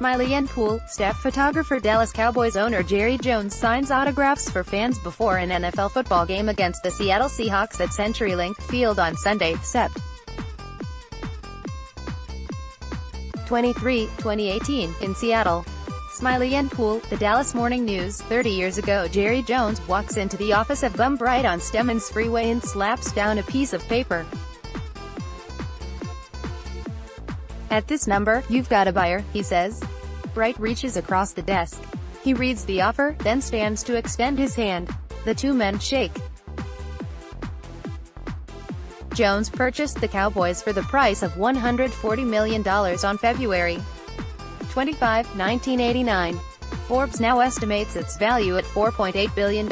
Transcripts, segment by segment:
Smiley N. Sept. Photographer Dallas Cowboys owner Jerry Jones signs autographs for fans before an NFL football game against the Seattle Seahawks at CenturyLink Field on Sunday, Sept. 23, 2018, in Seattle. Smiley N. The Dallas Morning News. 30 years ago, Jerry Jones walks into the office of Bum Bright on Stemmons Freeway and slaps down a piece of paper. "At this number, you've got a buyer," he says. Bright reaches across the desk. He reads the offer, then stands to extend his hand. The two men shake. Jones purchased the Cowboys for the price of $140 million on February 25, 1989. Forbes now estimates its value at $4.8 billion,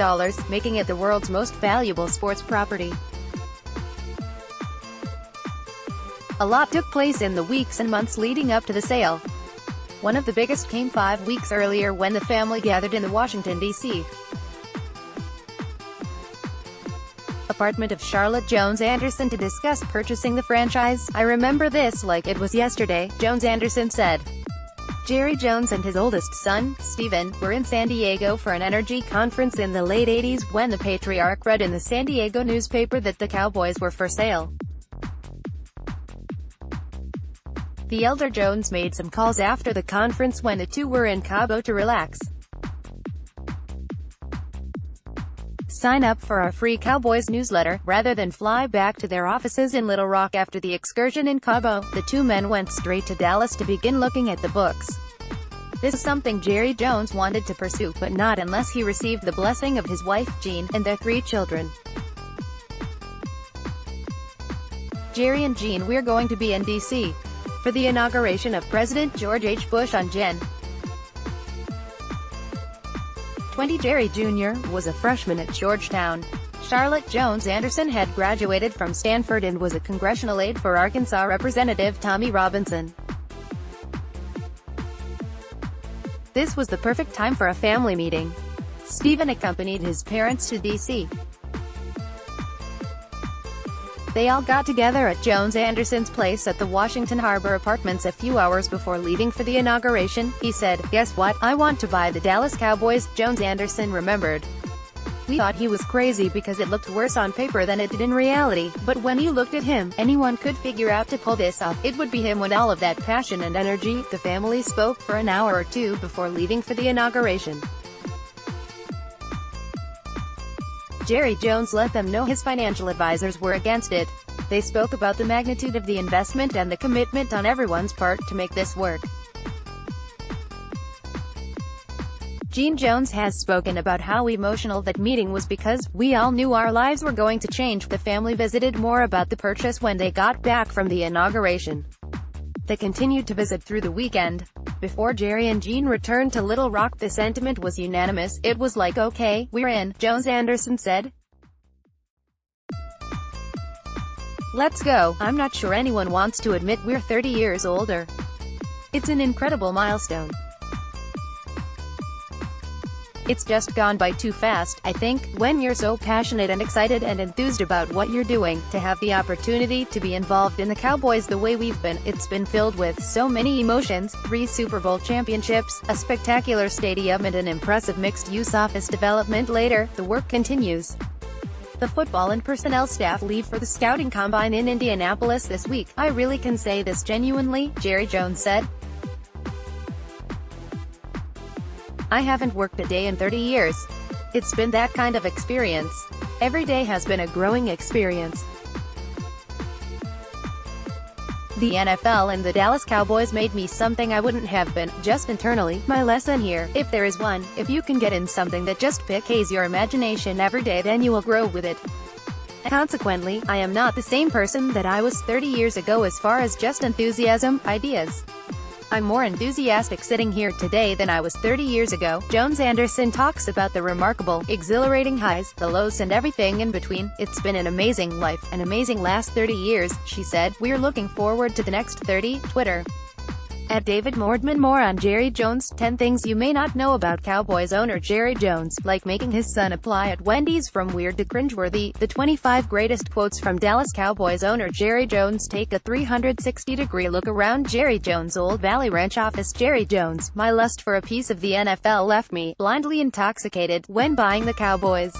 making it the world's most valuable sports property. A lot took place in the weeks and months leading up to the sale. One of the biggest came 5 weeks earlier when the family gathered in the Washington, D.C. apartment of Charlotte Jones Anderson to discuss purchasing the franchise. "I remember this like it was yesterday," Jones Anderson said. Jerry Jones and his oldest son, Steven, were in San Diego for an energy conference in the late 80s when the patriarch read in the San Diego newspaper that the Cowboys were for sale. The elder Jones made some calls after the conference when the two were in Cabo to relax. "Sign up for our free Cowboys newsletter," rather than fly back to their offices in Little Rock after the excursion in Cabo. The two men went straight to Dallas to begin looking at the books. This is something Jerry Jones wanted to pursue, but not unless he received the blessing of his wife, Jean, and their 3 children. "Jerry and Jean, we're going to be in D.C. for the inauguration of President George H. Bush on Jan. 20. Jerry Jr. was a freshman at Georgetown. Charlotte Jones Anderson had graduated from Stanford and was a congressional aide for Arkansas Representative Tommy Robinson. This was the perfect time for a family meeting. Steven accompanied his parents to D.C. They all got together at Jones Anderson's place at the Washington Harbor Apartments a few hours before leaving for the inauguration. He said, "Guess what? I want to buy the Dallas Cowboys," Jones Anderson remembered. "We thought he was crazy because it looked worse on paper than it did in reality, but when you looked at him, anyone could figure out to pull this off. It would be him with all of that passion and energy." The family spoke for an hour or two before leaving for the inauguration. Jerry Jones let them know his financial advisors were against it. They spoke about the magnitude of the investment and the commitment on everyone's part to make this work. Jean Jones has spoken about how emotional that meeting was because, "We all knew our lives were going to change." The family visited more about the purchase when they got back from the inauguration. They continued to visit through the weekend. Before Jerry and Jean returned to Little Rock, the sentiment was unanimous. "It was like, okay, we're in," Jones Anderson said. "Let's go. I'm not sure anyone wants to admit we're 30 years older. It's an incredible milestone. It's just gone by too fast, I think, when you're so passionate and excited and enthused about what you're doing. To have the opportunity to be involved in the Cowboys the way we've been, it's been filled with so many emotions. 3 Super Bowl championships, a spectacular stadium and an impressive mixed-use office development." Later, the work continues. The football and personnel staff leave for the scouting combine in Indianapolis this week. "I really can say this genuinely," Jerry Jones said. "I haven't worked a day in 30 years. It's been that kind of experience. Every day has been a growing experience. The NFL and the Dallas Cowboys made me something I wouldn't have been, just internally. My lesson here, if there is one, if you can get in something that just piques your imagination every day, then you will grow with it. Consequently, I am not the same person that I was 30 years ago as far as just enthusiasm, ideas. I'm more enthusiastic sitting here today than I was 30 years ago." Jones Anderson talks about the remarkable, exhilarating highs, the lows and everything in between. "It's been an amazing life, an amazing last 30 years," she said. "We're looking forward to the next 30. Twitter. At David Mordman. More on Jerry Jones. 10 things you may not know about Cowboys owner Jerry Jones, like making his son apply at Wendy's. From weird to cringeworthy, the 25 greatest quotes from Dallas Cowboys owner Jerry Jones. Take a 360-degree look around Jerry Jones' Old Valley Ranch office. Jerry Jones: my lust for a piece of the NFL left me blindly intoxicated when buying the Cowboys.